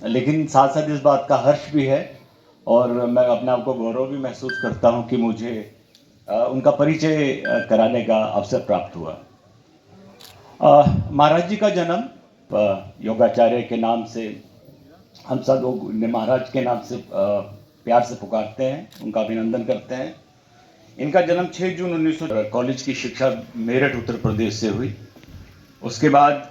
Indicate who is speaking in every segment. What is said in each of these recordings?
Speaker 1: लेकिन साथ साथ इस बात का हर्ष भी है और मैं अपने आप को गौरव भी महसूस करता हूं कि मुझे उनका परिचय कराने का अवसर प्राप्त हुआ। महाराज जी का जन्म योगाचार्य के नाम से हम सब लोग महाराज के नाम से प्यार से पुकारते हैं, उनका अभिनंदन करते हैं। इनका जन्म 6 जून 1900 कॉलेज की शिक्षा मेरठ उत्तर प्रदेश से हुई। उसके बाद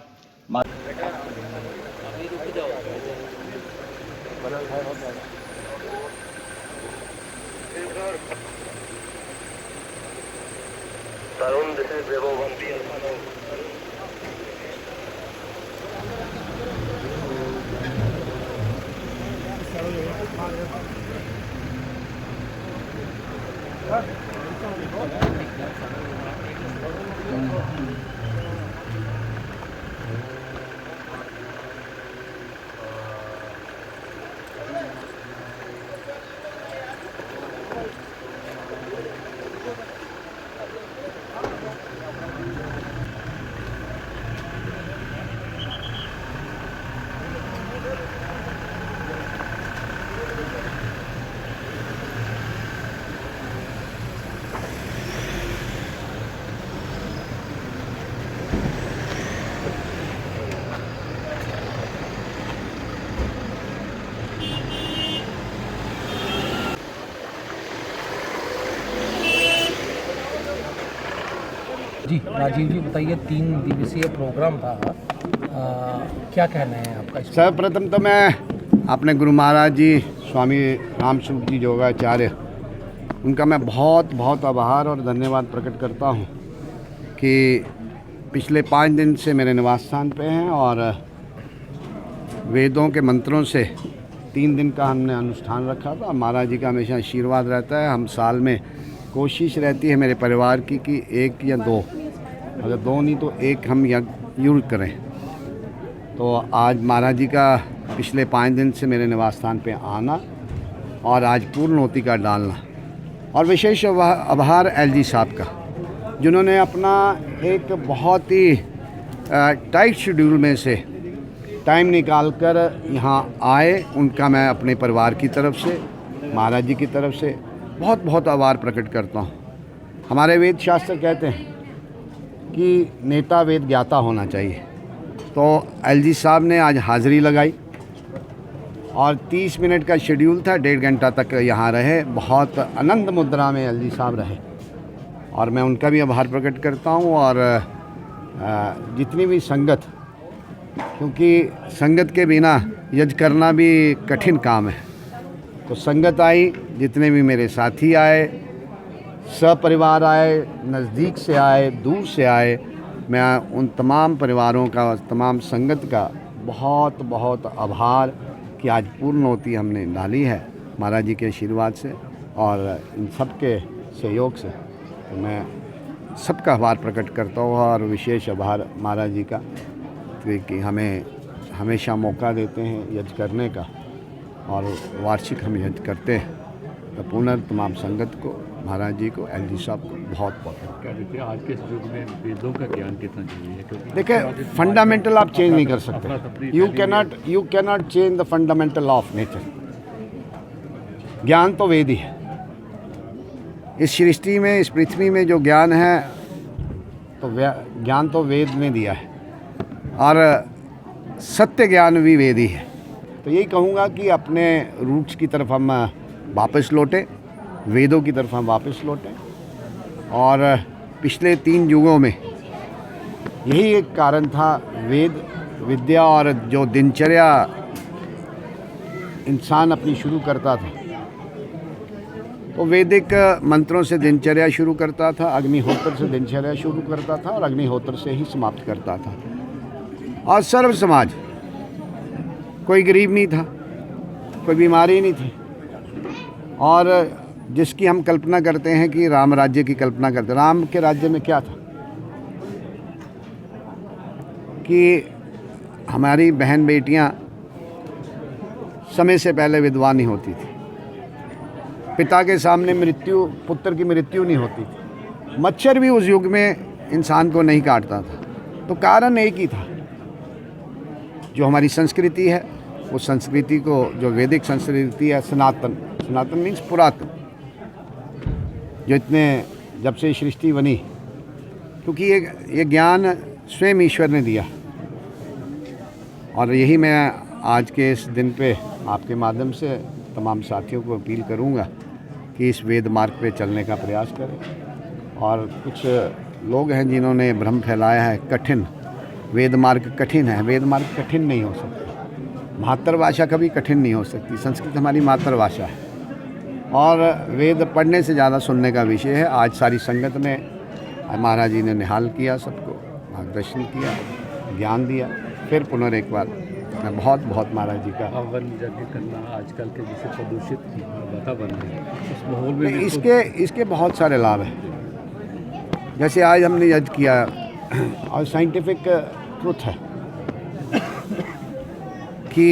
Speaker 2: Tarun, this is Bravo 1P Alpha now.
Speaker 3: जी राजीव जी बताइए, 3 दिवसीय प्रोग्राम था, क्या कहना है आपका?
Speaker 4: सर्वप्रथम तो मैं अपने गुरु महाराज जी स्वामी रामस्वरूप जी योगाचार्य, उनका मैं बहुत बहुत आभार और धन्यवाद प्रकट करता हूँ कि पिछले 5 दिन से मेरे निवास स्थान पे हैं और वेदों के मंत्रों से 3 दिन का हमने अनुष्ठान रखा था। महाराज जी का हमेशा आशीर्वाद रहता है। हम साल में कोशिश रहती है मेरे परिवार की कि 1 या 2, अगर 2 नहीं तो 1 हम यज्ञ जरूर करें। तो आज महाराज जी का पिछले 5 दिन से मेरे निवास स्थान पे आना और आज पूर्णोति का डालना, और विशेष आभार एलजी साहब का, जिन्होंने अपना एक बहुत ही टाइट शेड्यूल में से टाइम निकालकर यहाँ आए। उनका मैं अपने परिवार की तरफ से, महाराज जी की तरफ से बहुत बहुत आभार प्रकट करता हूँ। हमारे वेद शास्त्र कहते हैं कि नेता वेद ज्ञाता होना चाहिए। तो एलजी साहब ने आज हाज़िरी लगाई और 30 मिनट का शेड्यूल था, 1.5 घंटा तक यहाँ रहे। बहुत आनंद मुद्रा में एलजी साहब रहे और मैं उनका भी आभार प्रकट करता हूँ। और जितनी भी संगत, क्योंकि संगत के बिना यज्ञ करना भी कठिन काम है, तो संगत आई, जितने भी मेरे साथी आए, सपरिवार आए, नज़दीक से आए, दूर से आए, मैं उन तमाम परिवारों का, तमाम संगत का बहुत बहुत आभार कि आज पूर्णोति हमने डाली है महाराज जी के आशीर्वाद से और इन सब के सहयोग से। तो मैं सबका आभार प्रकट करता हूँ और विशेष आभार महाराज जी का कि हमें हमेशा मौका देते हैं यज्ञ करने का, और वार्षिक हम यज्ञ करते हैं। तो पुनः तमाम संगत को, महाराज जी को, एलजी साहब को बहुत बहुत
Speaker 5: क्या देखिए आज के युग में वेदों का ज्ञान कितना चाहिए? क्योंकि
Speaker 4: देखिए, फंडामेंटल आप चेंज नहीं कर सकते। You cannot change the fundamental of nature. ज्ञान तो वेद ही है। इस सृष्टि में, इस पृथ्वी में जो ज्ञान है तो ज्ञान तो वेद ने दिया है और सत्य ज्ञान भी वेद ही है। तो यही कहूँगा कि अपने रूट्स की तरफ हम वापस लौटें, वेदों की तरफ हम वापस लौटें। और पिछले 3 युगों में यही एक कारण था, वेद विद्या और जो दिनचर्या इंसान अपनी शुरू करता था, तो वैदिक मंत्रों से दिनचर्या शुरू करता था, अग्निहोत्र से दिनचर्या शुरू करता था और अग्निहोत्र से ही समाप्त करता था। और सर्व समाज, कोई गरीब नहीं था, कोई बीमारी नहीं थी। और जिसकी हम कल्पना करते हैं कि राम राज्य की कल्पना करते हैं, राम के राज्य में क्या था कि हमारी बहन बेटियां समय से पहले विधवा नहीं होती थी, पिता के सामने पुत्र की मृत्यु नहीं होती थी, मच्छर भी उस युग में इंसान को नहीं काटता था। तो कारण एक ही था, जो हमारी संस्कृति है, उस संस्कृति को, जो वैदिक संस्कृति है, सनातन मीन्स पुरातन, जो जब से सृष्टि बनी, क्योंकि ये ज्ञान स्वयं ईश्वर ने दिया। और यही मैं आज के इस दिन पे आपके माध्यम से तमाम साथियों को अपील करूंगा कि इस वेद मार्ग पे चलने का प्रयास करें। और कुछ लोग हैं जिन्होंने भ्रम फैलाया है, कठिन वेद मार्ग कठिन है। वेद मार्ग कठिन नहीं हो सकती, मातृभाषा कभी कठिन नहीं हो सकती। संस्कृत हमारी मातृभाषा है और वेद पढ़ने से ज़्यादा सुनने का विषय है। आज सारी संगत ने, महाराज जी ने निहाल किया, सबको मार्गदर्शन किया, ज्ञान दिया। फिर पुनः एक बार मैं बहुत बहुत महाराज जी का
Speaker 5: हवन यज्ञ करना आजकल के जैसे प्रदूषित वातावरण है, उस माहौल में
Speaker 4: इसके बहुत सारे लाभ हैं। जैसे आज हमने यज्ञ किया और साइंटिफिक ट्रुथ है कि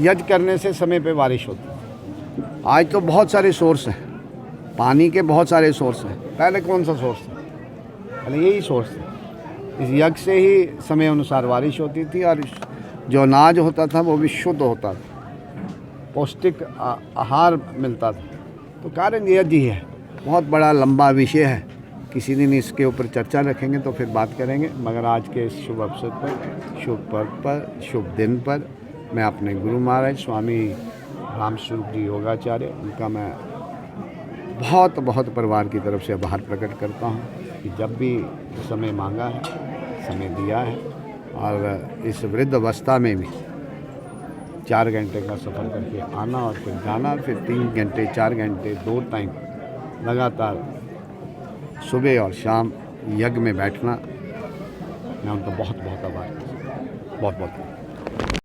Speaker 4: यज्ञ करने से समय पे बारिश होती है। आज तो बहुत सारे सोर्स हैं, पानी के बहुत सारे सोर्स हैं। पहले कौन सा सोर्स था? पहले यही सोर्स था। इस यज्ञ से ही समय अनुसार बारिश होती थी और जो अनाज होता था वो भी शुद्ध होता था, पौष्टिक आहार मिलता था। तो कारण यज्ञ ही है। बहुत बड़ा लंबा विषय है, किसी दिन इसके ऊपर चर्चा रखेंगे तो फिर बात करेंगे। मगर आज के इस शुभ अवसर पर, शुभ पर्व पर, शुभ दिन पर मैं अपने गुरु महाराज स्वामी रामस्वरूप जी योगाचार्य, उनका मैं बहुत बहुत परिवार की तरफ से आभार प्रकट करता हूँ कि जब भी समय मांगा है, समय दिया है। और इस वृद्ध अवस्था में भी 4 घंटे का सफ़र करके आना और फिर जाना, फिर 3 घंटे 4 घंटे 2 टाइम लगातार सुबह और शाम यज्ञ में बैठना, मैं उनका बहुत बहुत आभार, बहुत बहुत